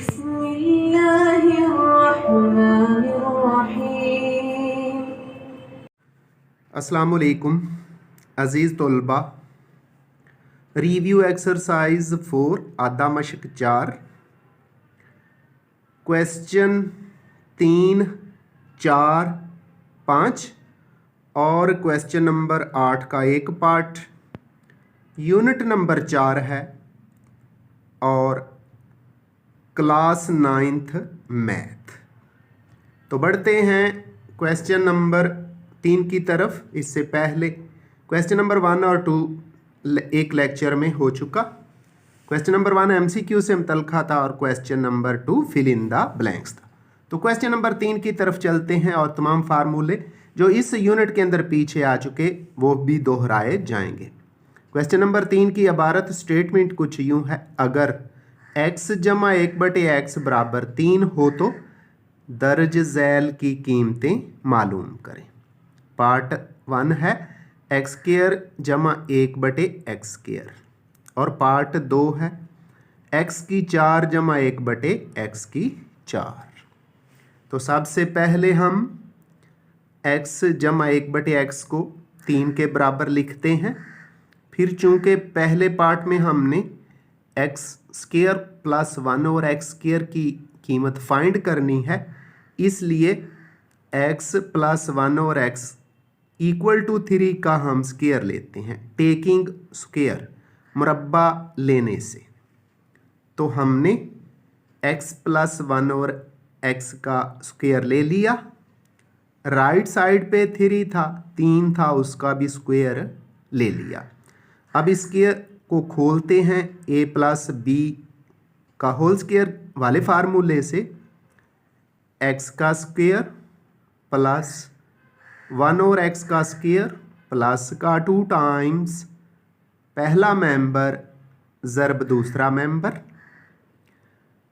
बिस्मिल्लाहिर्रहमानिर्रहीम। अस्सलामुअलैकुम अज़ीज़ तलबा। रिव्यू एक्सरसाइज 4 आधा मशक 4 क्वेश्चन 3, 4, 5 और क्वेश्चन नंबर 8 का एक पार्ट। यूनिट नंबर 4 है और क्लास 9th मैथ। तो बढ़ते हैं क्वेश्चन नंबर 3 की तरफ। इससे पहले क्वेश्चन नंबर 1 और 2 एक लेक्चर में हो चुका। क्वेश्चन नंबर 1 MCQ से मुतल्लिक़ था और question number 2 fill in the blanks था। तो क्वेश्चन नंबर 3 की तरफ चलते हैं और तमाम फार्मूले जो इस यूनिट के अंदर पीछे आ चुके वो भी दोहराए जाएंगे। क्वेश्चन नंबर 3 की इबारत स्टेटमेंट कुछ यूँ है, अगर x जमा 1/x बराबर 3 हो तो दर्ज झैल की कीमतें मालूम करें। पार्ट 1 है x² जमा 1/x² और पार्ट 2 है x4 जमा 1/x4। तो सबसे पहले हम x जमा 1/x को 3 के बराबर लिखते हैं। फिर चूंकि पहले पार्ट में हमने x² + 1 और x² की कीमत फाइंड करनी है, इसलिए x + 1 और x = 3 का हम स्क्वायर लेते हैं, टेकिंग स्क्वायर मुरब्बा लेने से। तो हमने x + 1 और x का स्क्वायर ले लिया। राइट साइड पे 3 था उसका भी स्क्वायर ले लिया। अब इसके को खोलते हैं a + b का होल स्क्वायर वाले फार्मूले से। x का स्क्वायर प्लस 1 और x का स्क्वायर प्लस का 2 टाइम्स पहला मेंबर ज़रब दूसरा मेंबर।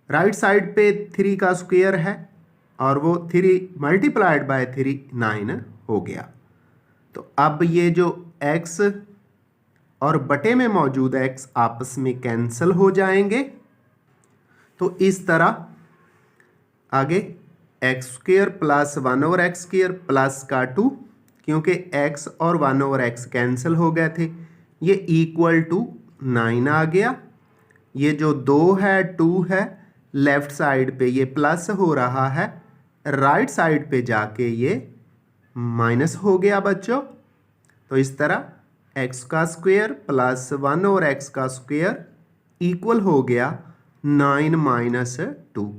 राइट साइड पे 3 का स्क्वायर है और वो 3 × 3 9 हो गया। तो अब ये जो x और बटे में मौजूद x आपस में कैंसिल हो जाएंगे। तो इस तरह आगे x² + 1 और x² प्लस का 2, क्योंकि x और 1 और x कैंसिल हो गए थे, ये = 9 आ गया। ये जो 2 है 2 है, लेफ्ट साइड पे ये प्लस हो रहा है, राइट साइड पे जाके ये माइनस हो गया बच्चों। तो इस तरह x का स्क्वायर प्लस 1 और x का स्क्वायर इक्वल हो गया 9 - 2।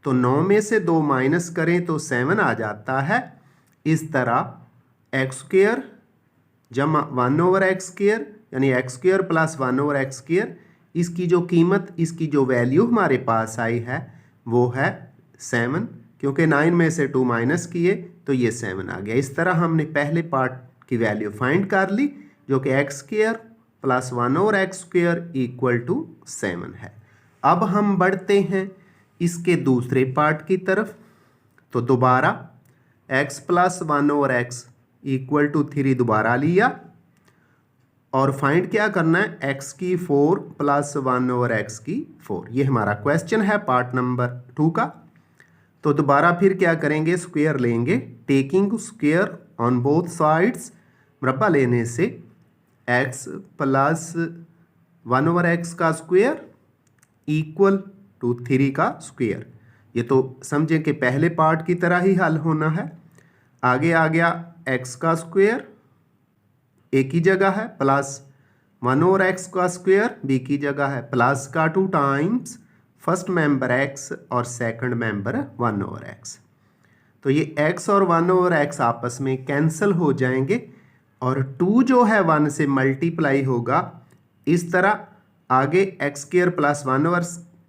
तो 9 में से 2 माइनस करें तो 7 आ जाता है। इस तरह x² जमा 1 और x² यानी x² + 1 और x², इसकी जो कीमत, इसकी जो वैल्यू हमारे पास आई है वो है 7, क्योंकि 9 में से 2 माइनस किए तो ये 7 आ गया। इस तरह हमने पहले पार्ट की वैल्यू फाइंड कर ली जो कि x² + 1 और x² = 7 है। अब हम बढ़ते हैं इसके दूसरे पार्ट की तरफ। तो दोबारा x + 1 और x = 3 दोबारा लिया और फाइंड क्या करना है, x4 + 1 और x4। ये हमारा क्वेश्चन है पार्ट नंबर 2 का। तो दोबारा फिर क्या करेंगे, स्क्वायर लेंगे, taking square on both sides मुरब्बा लेने से x + 1 और x का स्क्वायर = 3 का स्क्वायर। ये तो समझें कि पहले पार्ट की तरह ही हल होना है। आगे आ गया x का स्क्वायर एक ही जगह है, प्लस 1 और x का स्क्वायर b की जगह है, प्लस का 2 टाइम्स फर्स्ट मेंबर x और सेकंड मेंबर 1 और x। तो ये x और 1 और x आपस में कैंसिल हो जाएंगे और 2 जो है 1 से मल्टीप्लाई होगा। इस तरह आगे x² + 1 और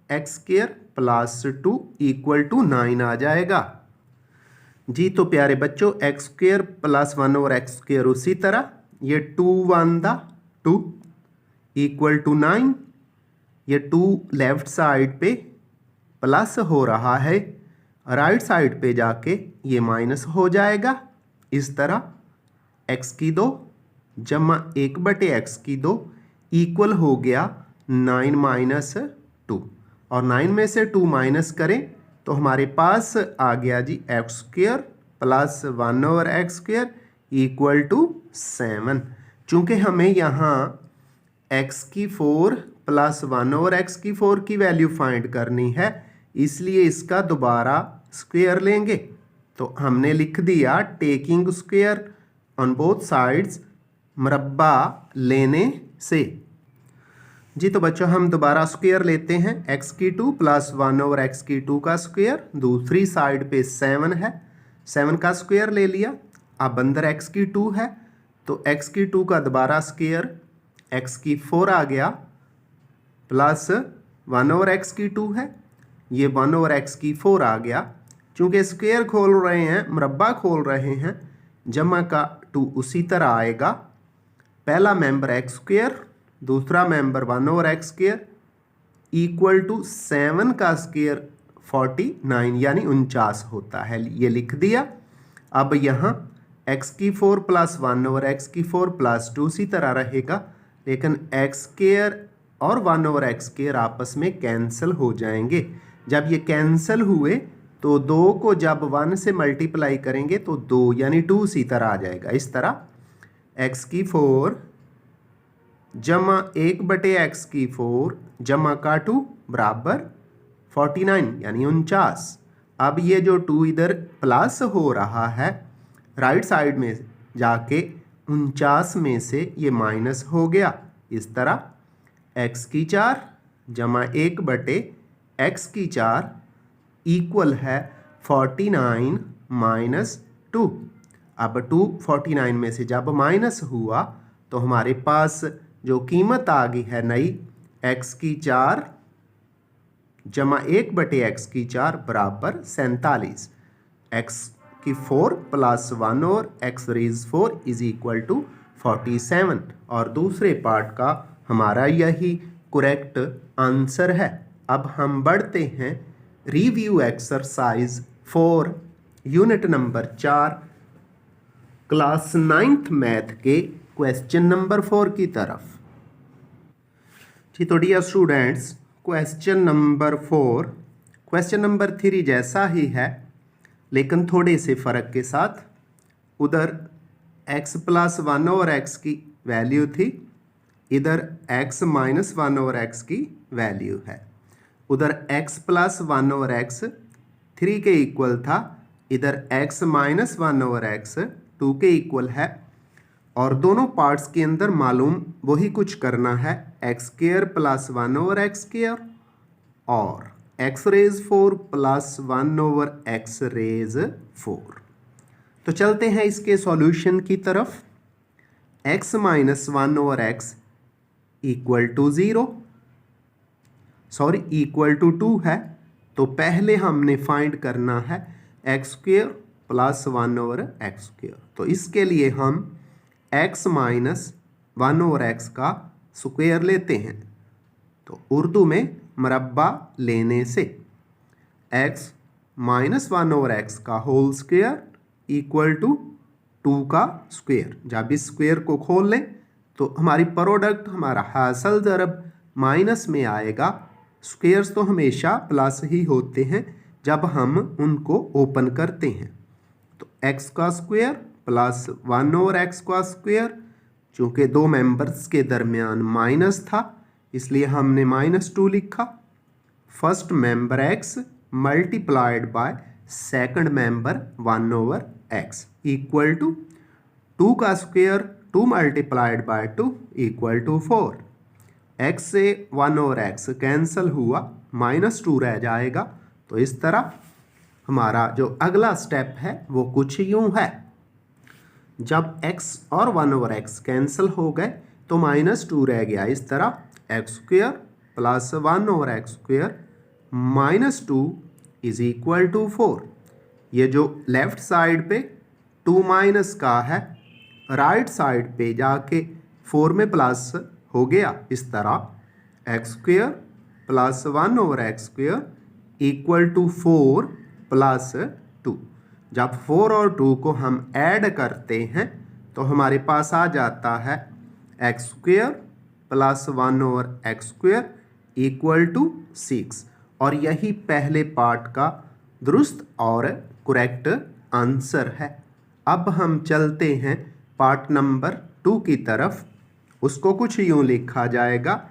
x² प्लस 2 = 9 आ जाएगा जी। तो प्यारे बच्चों, x² + 1 और x² उसी तरह, ये 2 1 2 = 9। ये 2 लेफ्ट साइड पे प्लस हो रहा है, राइट साइड पे जाके ये माइनस हो जाएगा। इस तरह x2 जमा 1/x2 इक्वल हो गया 9 - 2। और 9 में से 2 माइनस करें तो हमारे पास आ गया जी x square plus 1/x² equal to 7। चूँकि हमें यहाँ x⁴ प्लस 1/x⁴ की वैल्यू फाइंड करनी है, इसलिए इसका दोबारा स्क्वायर लेंगे। तो हमने लिख दिया taking square on both sides, मुरब्बा लेने से। जी तो बच्चों हम दोबारा स्क्वायर लेते हैं, x⁴ प्लस 1/x⁴ का स्क्वायर, दूसरी साइड पे 7 है, 7 का स्क्वायर ले लिया। अब अंदर x⁴ है तो x⁴ का दोबारा स्क्वायर x⁴ आ गया प्लस 1/x⁴ है, ये 1/x⁴ आ गया। चूँकि स्क्वायर खोल रहे हैं, मुरब्बा खोल रहे हैं, जमा का 2 उसी तरह आएगा। पहला मेंबर x², दूसरा मेंबर 1/x² इक्वल टू 7 का स्क्वायर 49 यानी 49 होता है, ये लिख दिया। अब यहाँ x⁴ प्लस 1/x⁴ प्लस 2 उसी तरह रहेगा, लेकिन x² और 1/x² आपस में कैंसिल हो जाएंगे। जब ये कैंसिल हुए तो 2 को जब 1 से मल्टीप्लाई करेंगे तो 2 यानी 2 उसी तरह आ जाएगा। इस तरह x⁴ जमा 1/x⁴ जमा का 2 बराबर 49 यानी 49। अब ये जो 2 इधर प्लस हो रहा है, राइट साइड में जाके 49 में से ये माइनस हो गया। इस तरह x⁴ जमा 1/x⁴ इक्वल है 49 माइनस 2। अब 2 49 में से जब माइनस हुआ तो हमारे पास जो कीमत आ गई है नई, x⁴ जमा 1/x⁴ बराबर 47। x⁴ प्लस 1 और x⁴ इज इक्वल टू 47 और दूसरे पार्ट का हमारा यही करेक्ट आंसर है। अब हम बढ़ते हैं review exercise 4 unit number 4 class 9th math के क्वेश्चन नंबर 4 की तरफ। जी तो dear students, question number 4 question number 3 जैसा ही है, लेकिन थोड़े से फ़र्क के साथ। उधर x प्लस 1/x की वैल्यू थी, इधर x माइनस 1/x की वैल्यू है। उधर x प्लस 1/x 3 के इक्वल था, इधर x माइनस 1/x 2 के इक्वल है। और दोनों पार्ट्स के अंदर मालूम वही कुछ करना है, x² प्लस 1/x² और x⁴ प्लस 1/x⁴। तो चलते हैं इसके सॉल्यूशन की तरफ। x minus 1/x equal to 0, sorry equal to 2 है, तो पहले हमने फाइंड करना है x² प्लस 1/x²। तो इसके लिए हम x माइनस 1/x का स्क्वायर लेते हैं। तो उर्दू में मुरब्बा लेने से x माइनस 1/x का होल स्क्वायर इक्वल टू 2 का स्क्वायर। जब इस स्क्वायर को खोल लें तो हमारी प्रोडक्ट, हमारा हासिल ज़रब माइनस में आएगा। स्क्वायर्स तो हमेशा प्लस ही होते हैं जब हम उनको ओपन करते हैं। तो x का स्क्वायर प्लस 1/x का स्क्वायर, चूँकि दो मेंबर्स के दरमियान माइनस था इसलिए हमने -2 लिखा। First member x multiplied by second member 1/x equal to 2 का square 2 multiplied by 2 equal to 4। x से 1/x कैंसिल हुआ, -2 रह जाएगा। तो इस तरह हमारा जो अगला स्टेप है वो कुछ यूँ है। जब x और 1/x कैंसिल हो गए तो -2 रह गया। इस तरह x² plus 1/x² -2 is equal to 4। ये जो लेफ्ट साइड पे 2 माइनस का है, राइट साइड पे जाके 4 में प्लस हो गया। इस तरह x² plus 1/x² equal to 4 plus 2। जब 4 और 2 को हम ऐड करते हैं तो हमारे पास आ जाता है x² plus 1/x² equal to 6। और यही पहले पार्ट का दुरुस्त और करेक्ट आंसर है। अब हम चलते हैं पार्ट नंबर 2 की तरफ। उसको कुछ यूँ लिखा जाएगा,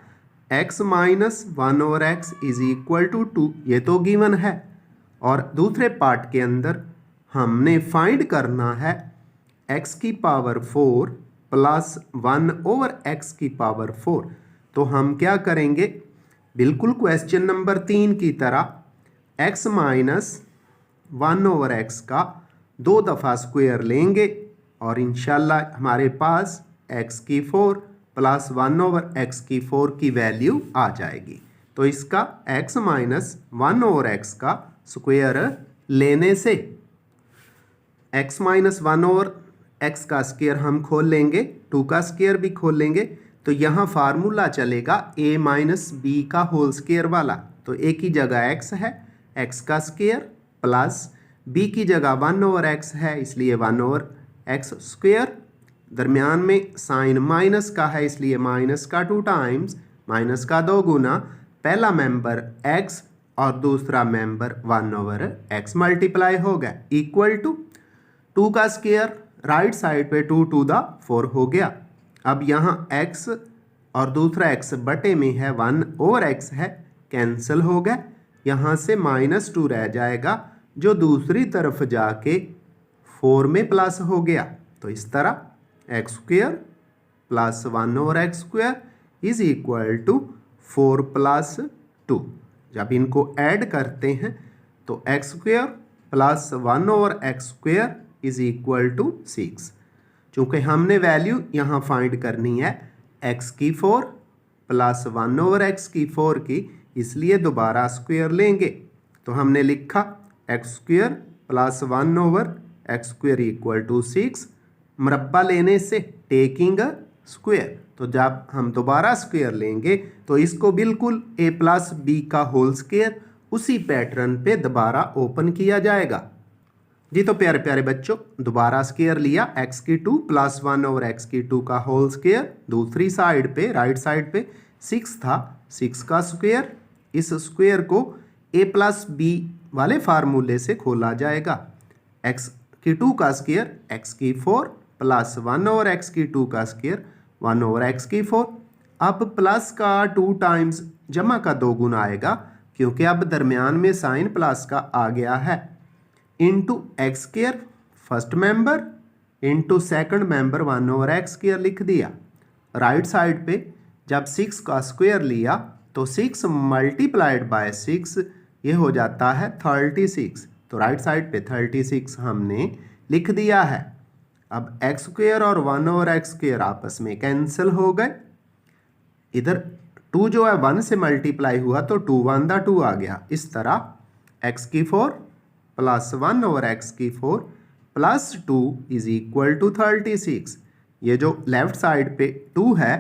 x minus 1/x is equal to 2, ये तो गिवन है। और दूसरे पार्ट के अंदर हमने फाइंड करना है x की पावर 4 प्लस 1/x की पावर 4। तो हम क्या करेंगे, बिल्कुल क्वेश्चन नंबर 3 की तरह x माइनस 1/x का 2 दफ़ा स्क्वायर लेंगे और इंशाल्लाह हमारे पास x की 4 प्लस 1/x की 4 की वैल्यू आ जाएगी। तो इसका x माइनस 1/x का स्क्वायर लेने से x माइनस 1/x का स्क्वायर हम खोल लेंगे, 2 का स्क्वायर भी खोल लेंगे। तो यहाँ फार्मूला चलेगा a माइनस बी का होल स्क्वायर वाला। तो a की जगह x है, x का स्क्वायर प्लस b की जगह 1/x है, इसलिए 1/x स्क्वायर। दरमियान में साइन माइनस का है, इसलिए माइनस का 2 टाइम्स, माइनस का 2 गुना पहला मेंबर x और दूसरा मेंबर 1/x मल्टीप्लाई होगा इक्वल टू 2 का स्क्वायर राइट साइड पे 2 टू द 4 हो गया। अब यहाँ x और दूसरा x बटे में है 1/x है, कैंसिल हो गया। यहाँ से -2 रह जाएगा जो दूसरी तरफ जाके 4 में प्लस हो गया। तो इस तरह x square plus 1/x square is equal to 4 plus 2। जब इनको ऐड करते हैं तो x square plus 1/x square is equal to 6। चूँकि हमने वैल्यू यहाँ फाइंड करनी है x की 4 प्लस 1/x की 4 की, इसलिए दोबारा स्क्वायर लेंगे। तो हमने लिखा x square plus 1/x square equal to 6। मुरब्बा लेने से टेकिंग स्क्वायर, तो जब हम दोबारा स्क्वायर लेंगे तो इसको बिल्कुल a प्लस बी का होल स्क्वायर उसी पैटर्न पे दोबारा ओपन किया जाएगा। जी तो प्यारे प्यारे बच्चों, दोबारा स्क्वायर लिया x की 2 प्लस 1/x की 2 का होल स्क्वायर। दूसरी साइड पे राइट साइड पे 6 था, 6 का स्क्वायर। इस स्क्वायर को a प्लस बी वाले फार्मूले से खोला जाएगा। x की 2 का स्क्वायर x की 4 प्लस 1/x की 2 का स्क्वायर 1/x की 4। अब प्लस का 2 टाइम्स जमा का 2 गुना आएगा, क्योंकि अब दरमियान में साइन प्लस का आ गया है, into x square first member into second member 1/x square लिख दिया। राइट साइड पे जब 6 का स्क्वायर लिया तो 6 मल्टीप्लाइड बाय 6 ये हो जाता है 36। तो राइट साइड पे 36 हमने लिख दिया है। अब x स्क्वायर और 1/x स्क्वायर आपस में कैंसिल हो गए। इधर 2 जो है 1 से मल्टीप्लाई हुआ तो 2 1 दा 2 आ गया। इस तरह x की 4 प्लस 1/x की 4 प्लस 2 इज इक्वल टू 36। ये जो लेफ्ट साइड पे 2 है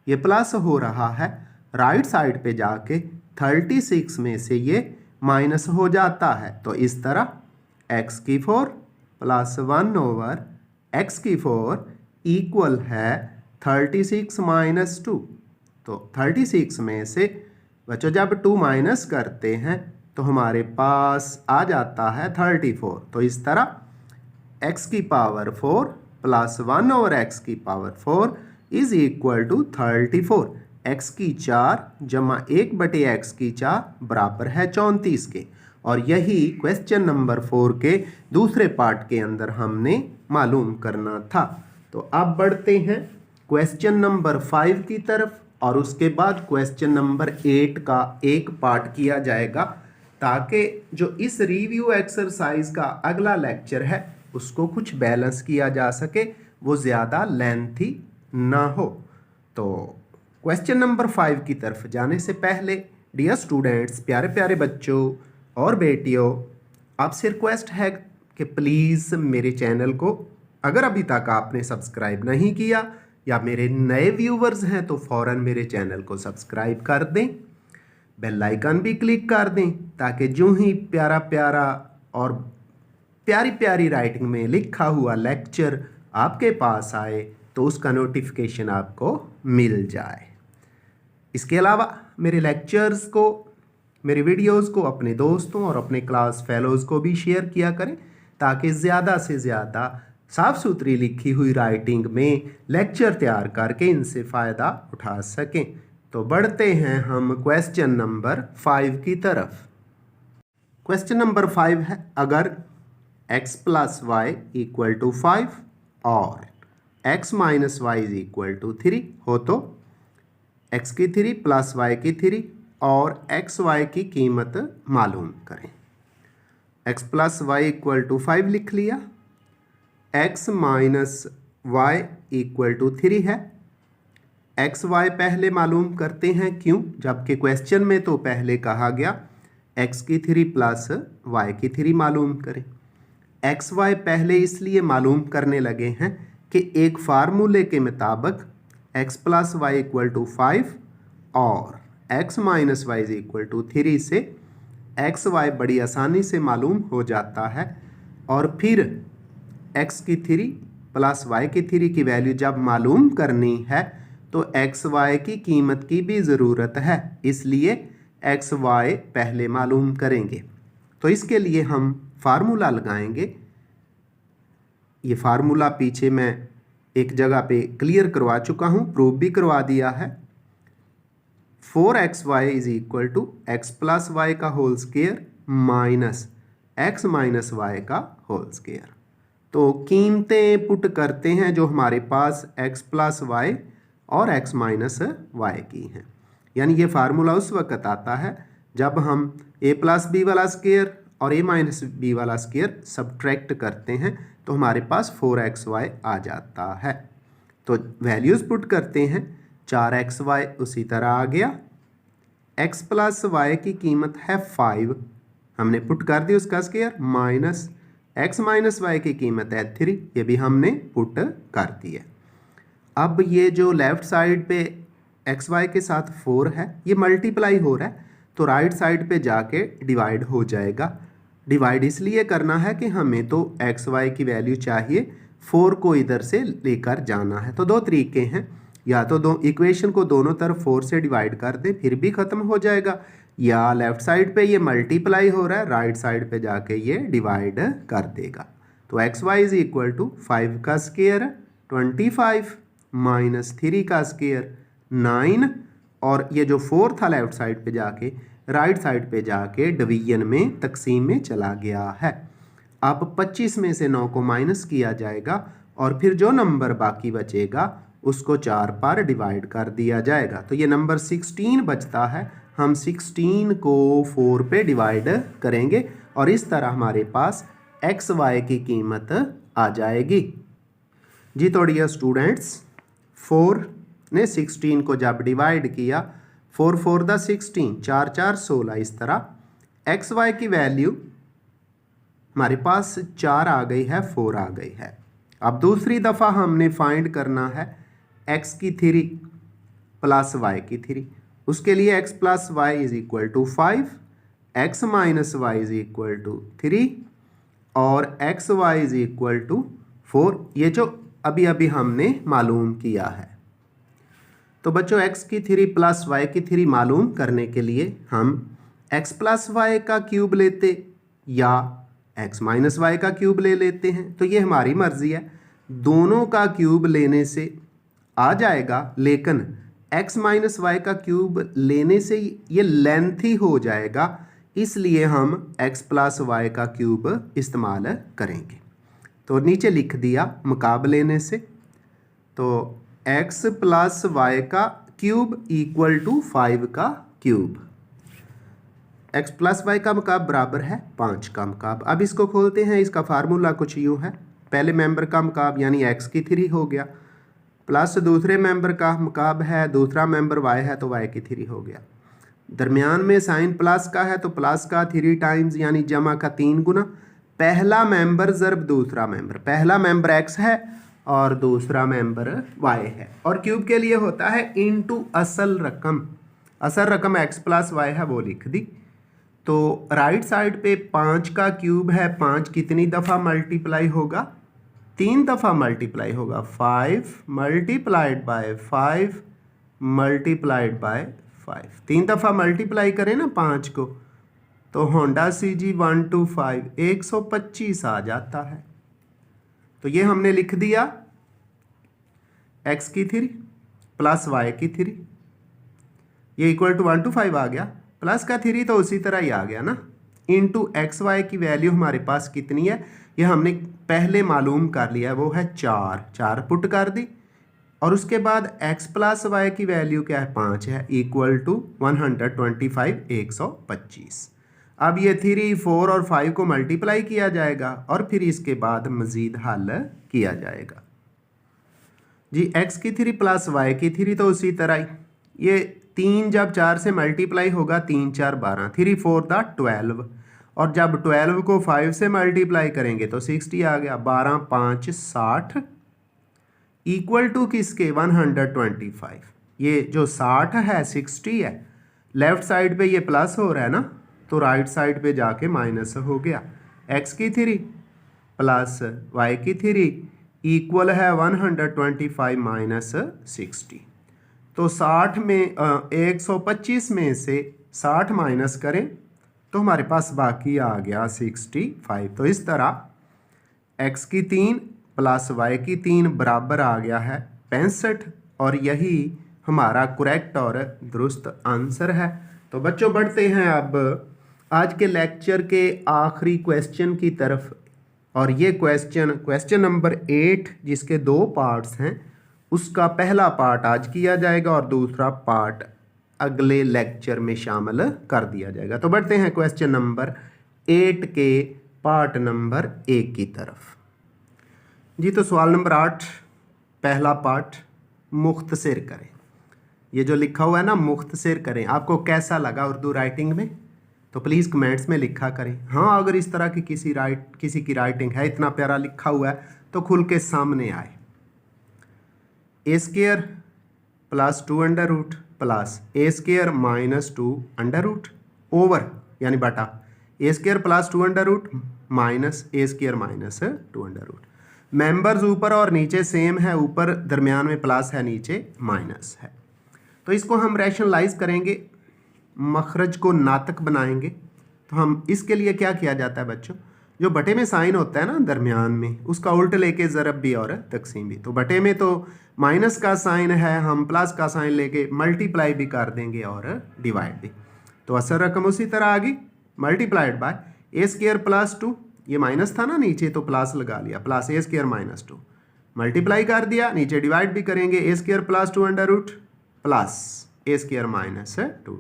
ये प्लस हो रहा है, राइट साइड पे जाके 36 में से ये माइनस हो जाता है। तो इस तरह x की 4 प्लस 1/x की 4 इक्वल है 36 माइनस 2। तो 36 में से बच्चों जब 2 माइनस करते हैं तो हमारे पास आ जाता है 34। तो इस तरह x की पावर 4 प्लस 1/x की power 4 is equal to 34। x की 4 जमा 1/x की 4 बराबर है 34 के। और यही क्वेश्चन नंबर 4 के दूसरे पार्ट के अंदर हमने मालूम करना था। तो अब बढ़ते हैं क्वेश्चन नंबर 5 की तरफ, और उसके बाद क्वेश्चन नंबर 8 का एक पार्ट किया जाएगा, ताकि जो इस रिव्यू एक्सरसाइज का अगला लेक्चर है उसको कुछ बैलेंस किया जा सके, वो ज़्यादा लेंथी ना हो। तो क्वेश्चन नंबर 5 की तरफ जाने से पहले डियर स्टूडेंट्स, प्यारे प्यारे बच्चों और बेटियों, आपसे रिक्वेस्ट है कि प्लीज़ मेरे चैनल को अगर अभी तक आपने सब्सक्राइब नहीं किया या मेरे नए व्यूवर्स हैं तो फ़ौरन मेरे चैनल को सब्सक्राइब कर दें, बेल आइकन भी क्लिक कर दें, ताकि जो ही प्यारा प्यारा और प्यारी प्यारी राइटिंग में लिखा हुआ लेक्चर आपके पास आए तो उसका नोटिफिकेशन आपको मिल जाए। इसके अलावा मेरे लेक्चर्स को मेरी वीडियोस को अपने दोस्तों और अपने क्लास फेलोज़ को भी शेयर किया करें ताकि ज़्यादा से ज़्यादा साफ़ सुथरी लिखी हुई राइटिंग में लेक्चर तैयार करके इनसे फ़ायदा उठा सकें। तो बढ़ते हैं हम क्वेश्चन नंबर 5 की तरफ। क्वेश्चन नंबर 5 है, अगर x plus Y equal to 5 और x minus Y is equal to 3 हो तो x की 3 प्लस y की 3 और एक्स वाई की कीमत मालूम करें। x plus Y equal to 5 लिख लिया, x minus Y equal to 3 है। एक्स वाई पहले मालूम करते हैं, क्यों? जबकि क्वेश्चन में तो पहले कहा गया x की 3 प्लस y की 3 मालूम करें। एक्स वाई पहले इसलिए मालूम करने लगे हैं कि एक फार्मूले के मुताबिक x plus Y equal to 5 और x minus Y is equal to 3 से एक्स वाई बड़ी आसानी से मालूम हो जाता है। और फिर x की 3 प्लस y की 3 की वैल्यू जब मालूम करनी है तो एक्स वाई की कीमत की भी ज़रूरत है, इसलिए एक्स वाई पहले मालूम करेंगे। तो इसके लिए हम फार्मूला लगाएंगे। ये फार्मूला पीछे मैं एक जगह पे क्लियर करवा चुका हूँ, प्रूव भी करवा दिया है। 4xy is equal to x plus y का whole square minus x minus y का होल स्क्वायर। तो कीमतें पुट करते हैं जो हमारे पास x प्लस वाई और x माइनस वाई की हैं। यानी ये फार्मूला उस वक्त आता है जब हम a प्लस बी वाला स्क्वायर और a माइनस बी वाला स्क्वायर सब्ट्रैक्ट करते हैं तो हमारे पास 4xy आ जाता है। तो वैल्यूज़ पुट करते हैं, 4xy उसी तरह आ गया। x प्लस वाई की कीमत है 5, हमने पुट कर दी उसका square, minus x minus Y की कीमत है 3, ये भी हमने पुट कर दी है। अब ये जो लेफ़्ट साइड पे एक्स वाई के साथ 4 है ये मल्टीप्लाई हो रहा है तो राइट साइड पे जाके डिवाइड हो जाएगा। डिवाइड इसलिए करना है कि हमें तो एक्स वाई की वैल्यू चाहिए, 4 को इधर से लेकर जाना है। तो दो तरीके हैं, या तो दो इक्वेशन को दोनों तरफ 4 से डिवाइड कर दें फिर भी ख़त्म हो जाएगा, या लेफ़्ट साइड पे ये मल्टीप्लाई हो रहा है राइट साइड पे जाके ये डिवाइड कर देगा। तो X Y is equal to 5 का स्क्वायर 25 माइनस 3 का स्क्वायर 9 और ये जो 4 था लेफ़्ट साइड पे जाके राइट साइड पे जाके डिवीजन में तकसीम में चला गया है। अब 25 में से 9 को माइनस किया जाएगा और फिर जो नंबर बाकी बचेगा उसको 4 पर डिवाइड कर दिया जाएगा। तो ये नंबर 16 बचता है, हम 16 को 4 पे डिवाइड करेंगे और इस तरह हमारे पास एक्स वाई की कीमत आ जाएगी। जी तो डियर स्टूडेंट्स, 4 ने 16 को जब डिवाइड किया, 4 4 दा 16, 4 4 16, इस तरह एक्स वाई की वैल्यू हमारे पास 4 आ गई है, 4 आ गई है। अब दूसरी दफ़ा हमने फाइंड करना है x की 3 प्लस y की 3, उसके लिए x plus Y is equal to 5, x minus Y is equal to 3 और X Y is equal to 4, ये जो अभी अभी हमने मालूम किया है। तो बच्चों x की 3 प्लस y की 3 मालूम करने के लिए हम x प्लस वाई का क्यूब लेते या x माइनस वाई का क्यूब ले लेते हैं, तो ये हमारी मर्ज़ी है। दोनों का क्यूब लेने से आ जाएगा, लेकिन x माइनस वाई का क्यूब लेने से ये लेंथी हो जाएगा, इसलिए हम x प्लस वाई का क्यूब इस्तेमाल करेंगे। तो नीचे लिख दिया मुकाबलेने से, तो x प्लस वाई का क्यूब इक्वल टू 5 का क्यूब। x प्लस वाई का मुकाब बराबर है 5 का मुकाब। अब इसको खोलते हैं, इसका फार्मूला कुछ यूँ है, पहले मेंबर का मुकाब यानी x की 3 हो गया, प्लस दूसरे मेंबर का मुकाब है, दूसरा मेंबर y है तो y की 3 हो गया। दरमियान में साइन प्लस का है तो प्लस का 3 टाइम्स यानी जमा का 3 गुना, पहला मेंबर ज़रब दूसरा मेंबर, पहला मेंबर x है और दूसरा मेंबर y है। और क्यूब के लिए होता है इनटू असल रकम, असल रकम x प्लस वाई है वो लिख दी। तो राइट साइड पे 5 का क्यूब है, 5 कितनी दफ़ा मल्टीप्लाई होगा, 3 दफ़ा मल्टीप्लाई होगा, 5 मल्टीप्लाइड बाय 5 मल्टीप्लाइड बाय 5। 3 दफ़ा मल्टीप्लाई करें ना 5 को तो होंडा CG 125 125 आ जाता है। तो ये हमने लिख दिया x की 3 प्लस y की 3, ये इक्वल टू 125 आ गया, प्लस का 3 तो उसी तरह ही आ गया ना, इनटू एक्स वाई की वैल्यू हमारे पास कितनी है ये हमने पहले मालूम कर लिया है, वो है 4 पुट कर दी, और उसके बाद x प्लस वाई की वैल्यू क्या है 5 है, इक्वल टू 125 125। अब ये 3 4 और 5 को मल्टीप्लाई किया जाएगा और फिर इसके बाद मज़ीद हल किया जाएगा जी। x की 3 प्लस y की 3 तो उसी तरह ही, ये 3 जब 4 से मल्टीप्लाई होगा 3 4 12, 3 4 दा 12, और जब 12 को 5 से मल्टीप्लाई करेंगे तो 60 आ गया, 12 5 60 इक्वल टू किसके 125। ये जो 60 है 60 है, लेफ्ट साइड पे ये प्लस हो रहा है ना, तो राइट साइड पे जाके माइनस हो गया। x की 3 प्लस y की 3 इक्वल है 125 माइनस 60। तो 60 में 125 में से 60 माइनस करें तो हमारे पास बाकी आ गया 65। तो इस तरह x की 3 प्लस y की 3 बराबर आ गया है 65, और यही हमारा करेक्ट और दुरुस्त आंसर है। तो बच्चों बढ़ते हैं अब आज के लेक्चर के आखिरी क्वेश्चन की तरफ, और ये क्वेश्चन नंबर 8 जिसके 2 पार्ट्स हैं, उसका पहला पार्ट आज किया जाएगा और दूसरा पार्ट अगले लेक्चर में शामिल कर दिया जाएगा। तो बढ़ते हैं क्वेश्चन नंबर 8 के पार्ट नंबर 1 की तरफ जी। तो सवाल नंबर 8 पहला पार्ट, मुख्तसर करें। ये जो लिखा हुआ है ना मुख्तसर करें, आपको कैसा लगा उर्दू राइटिंग में तो प्लीज़ कमेंट्स में लिखा करें। हाँ, अगर इस तरह की किसी की राइटिंग है, इतना प्यारा लिखा हुआ है तो खुल के सामने आए। A square plus 2 under root plus A square minus 2 under root over यानी बटा A square plus 2 under root minus A square minus 2 under root. Members ऊपर और नीचे सेम है, ऊपर दरमियान में प्लस है, नीचे माइनस है। तो इसको हम रैशनलाइज करेंगे, मखरज को नातक बनाएंगे। तो हम इसके लिए क्या किया जाता है बच्चों, जो बटे में साइन होता है ना दरमियान में, उसका उल्ट लेके ज़रब भी और तकसीम भी। तो बटे में तो माइनस का साइन है, हम प्लस का साइन लेके मल्टीप्लाई भी कर देंगे और डिवाइड भी। तो असल रकम उसी तरह आ गई, multiplied by A square plus 2, ये माइनस था ना नीचे तो प्लस लगा लिया, plus A square minus 2 multiply कर दिया, नीचे डिवाइड भी करेंगे, A square plus 2 under root plus A square minus 2।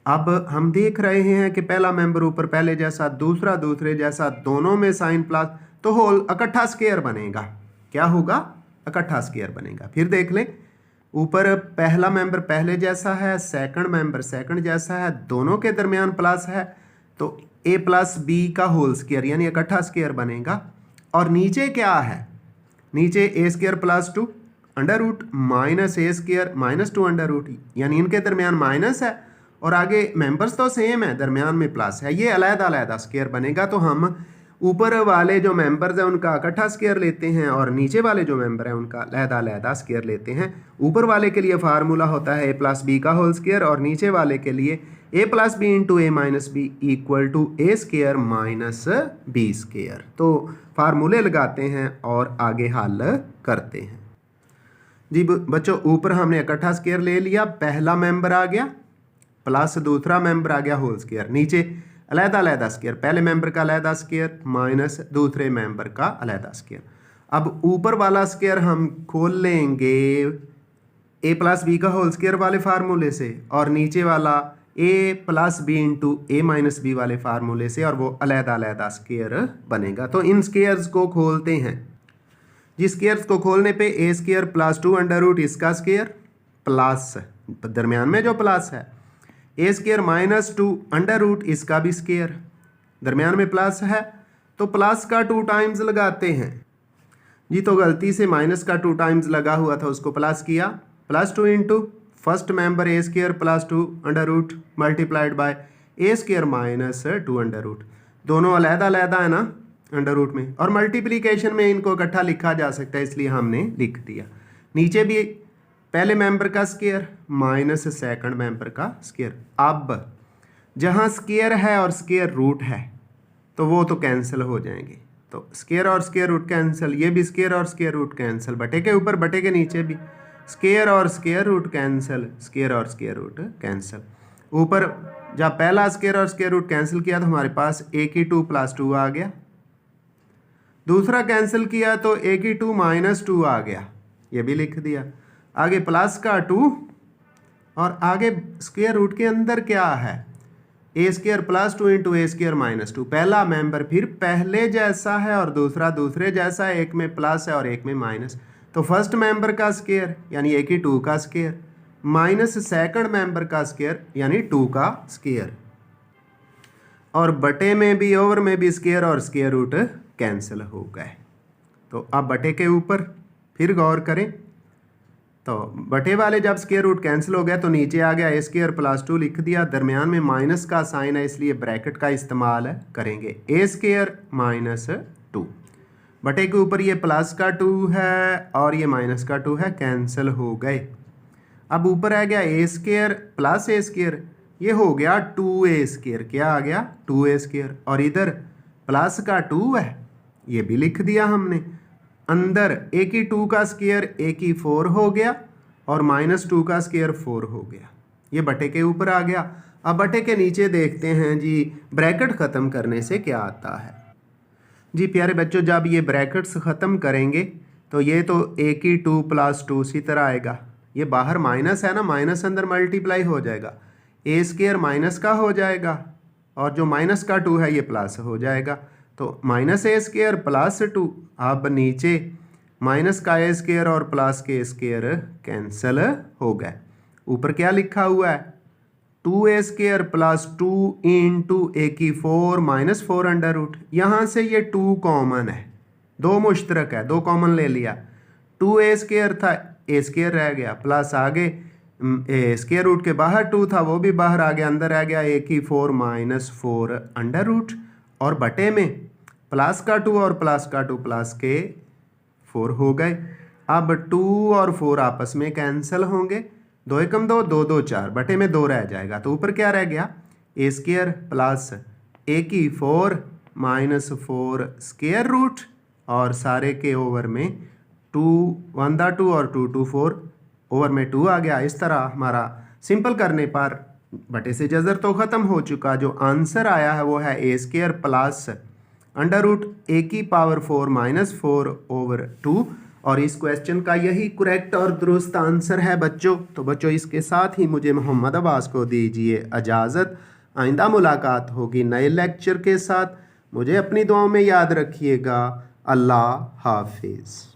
अब हम देख रहे हैं कि पहला मेंबर ऊपर पहले जैसा, दूसरा दूसरे जैसा, दोनों में साइन प्लस, तो होल इकट्ठा स्क्वायर बनेगा। क्या होगा, इकट्ठा स्क्वायर बनेगा। फिर देख लें, ऊपर पहला मेंबर पहले जैसा है, सेकंड मेंबर सेकंड जैसा है, दोनों के दरमियान प्लस है, तो a प्लस बी का होल स्क्वायर यानी इकट्ठा स्क्वायर बनेगा। और नीचे क्या है, नीचे A square plus 2 under root minus A square minus 2 under root, यानी इनके दरमियान माइनस है और आगे मेंबर्स तो सेम है, दरमियान में प्लस है, ये अलग-अलग स्क्वायर बनेगा। तो हम ऊपर वाले जो मेंबर्स हैं उनका इकट्ठा स्क्वायर लेते हैं और नीचे वाले जो मेंबर हैं उनका अलग-अलग स्क्वायर लेते हैं। ऊपर वाले के लिए फार्मूला होता है ए प्लस बी का होल स्क्वायर, और नीचे वाले के लिए A plus B into A minus B equal to A square minus B square. तो फार्मूले लगाते हैं और आगे हल करते हैं जी। बच्चों ऊपर हमने इकट्ठा स्क्वायर ले लिया, पहला मेंबर आ गया प्लस दूसरा मेंबर आ गया होल स्क्वायर, नीचे अलग-अलग स्क्वायर, पहले मेंबर का अलग स्क्वायर माइनस दूसरे मेंबर का अलग स्क्वायर। अब ऊपर वाला स्क्वायर हम खोल लेंगे ए प्लस बी का होल स्क्वायर वाले फार्मूले से, और नीचे वाला ए plus B into A minus B वाले फार्मूले से, और वो अलग-अलग स्क्वायर बनेगा। तो इन स्क्वायर्स को खोलते हैं जी। स्क्वायर्स को खोलने पे ए स्क्वायर प्लस 2 अंडर रूट इसका स्क्वायर प्लस दरमियान में जो प्लस है, ए स्क्वायर माइनस 2 अंडर रूट इसका भी स्क्वायर, दरमियान में प्लस है तो प्लस का 2 टाइम्स लगाते हैं जी। तो गलती से माइनस का 2 टाइम्स लगा हुआ था, उसको प्लस किया, plus 2 into first member A square plus 2 under root multiplied by A square minus 2 under root. दोनों अलग-अलग है ना अंडर रूट में, और मल्टीप्लिकेशन में इनको इकट्ठा लिखा जा सकता है, इसलिए हमने लिख दिया। नीचे भी पहले मेंबर का स्क्वायर माइनस सेकंड मेंबर का स्क्वायर। अब जहाँ स्क्वायर है और स्क्वायर रूट है तो वो तो कैंसिल हो जाएंगे, तो स्क्वायर और स्क्वायर रूट कैंसिल, ये भी स्क्वायर और स्क्वायर रूट कैंसिल, बटे के ऊपर बटे के नीचे भी स्क्वायर और स्क्वायर रूट कैंसिल, स्क्वायर और स्क्वायर रूट कैंसिल। ऊपर जब पहला स्क्वायर और स्क्वायर रूट कैंसिल किया तो हमारे पास a की 2 + 2 आ गया, दूसरा कैंसिल किया तो a की 2 - 2 आ गया, ये भी लिख दिया। आगे प्लस का 2 और आगे स्क्वायर रूट के अंदर क्या है, a² + 2 × a² - 2। पहला मेंबर फिर पहले जैसा है और दूसरा दूसरे जैसा है, एक में प्लस है और एक में माइनस। तो फर्स्ट मेंबर का स्क्वायर यानी a की 2 का स्क्वायर माइनस सेकंड मेंबर का स्क्वायर यानी 2 का स्क्वायर, और बटे में भी ओवर में भी स्क्वायर और स्क्वायर रूट कैंसिल हो गए। तो अब बटे के ऊपर फिर गौर करें, तो बटे वाले जब स्क्वायर रूट कैंसिल हो गया तो नीचे आ गया a² + 2 लिख दिया, दरमियान में माइनस का साइन है इसलिए ब्रैकेट का इस्तेमाल करेंगे, a² - 2 बटे के ऊपर ये प्लस का 2 है और ये माइनस का 2 है, कैंसिल हो गए। अब ऊपर आ गया a² + a², ये हो गया 2a², क्या आ गया 2a², और इधर प्लस का 2 है ये भी लिख दिया हमने, अंदर a की 2 का स्क्वायर a की 4 हो गया और -2 का स्क्वायर 4 हो गया, ये बटे के ऊपर आ गया। अब बटे के नीचे देखते हैं जी ब्रैकेट ख़त्म करने से क्या आता है। जी प्यारे बच्चों, जब ये ब्रैकेट्स ख़त्म करेंगे तो ये तो a की 2 + 2 इसी तरह आएगा, ये बाहर माइनस है ना, माइनस अंदर मल्टीप्लाई हो जाएगा, a² माइनस का हो जाएगा और जो माइनस का 2 है ये प्लस हो जाएगा, तो -a² + 2। अब नीचे माइनस का a² और प्लस के स्क्वायर कैंसिल हो गए। ऊपर क्या लिखा हुआ है, 2a² + 2 × a की 4 - 4 √। यहाँ से ये 2 कॉमन है, 2 मुश्तरक है, 2 कॉमन ले लिया, 2a² था a² रह गया, प्लस आगे स्क्वायर रूट के बाहर 2 था वो भी बाहर आ गया, अंदर आ गया a की 4 - 4 √, और बटे में प्लस का 2 और प्लस का 2 प्लस के 4 हो गए। अब 2 और 4 आपस में कैंसिल होंगे, 2 एकम 2, 2 2 4, बटे में 2 रह जाएगा, तो ऊपर क्या रह गया a² प्लस a की 4 - 4 स्क्वायर रूट, और सारे के ओवर में 2 1 दा 2 और 2 2 4 ओवर में 2 आ गया। इस तरह हमारा सिंपल करने पर बटे से जज़र तो ख़त्म हो चुका, जो आंसर आया है वो है a² प्लस √a की पावर 4 - 4/2, और इस क्वेश्चन का यही करेक्ट और दुरुस्त आंसर है बच्चों। तो बच्चों इसके साथ ही मुझे मोहम्मद अब्बास को दीजिए इजाज़त, आइंदा मुलाकात होगी नए लेक्चर के साथ। मुझे अपनी दुआओं में याद रखिएगा। अल्लाह हाफिज़।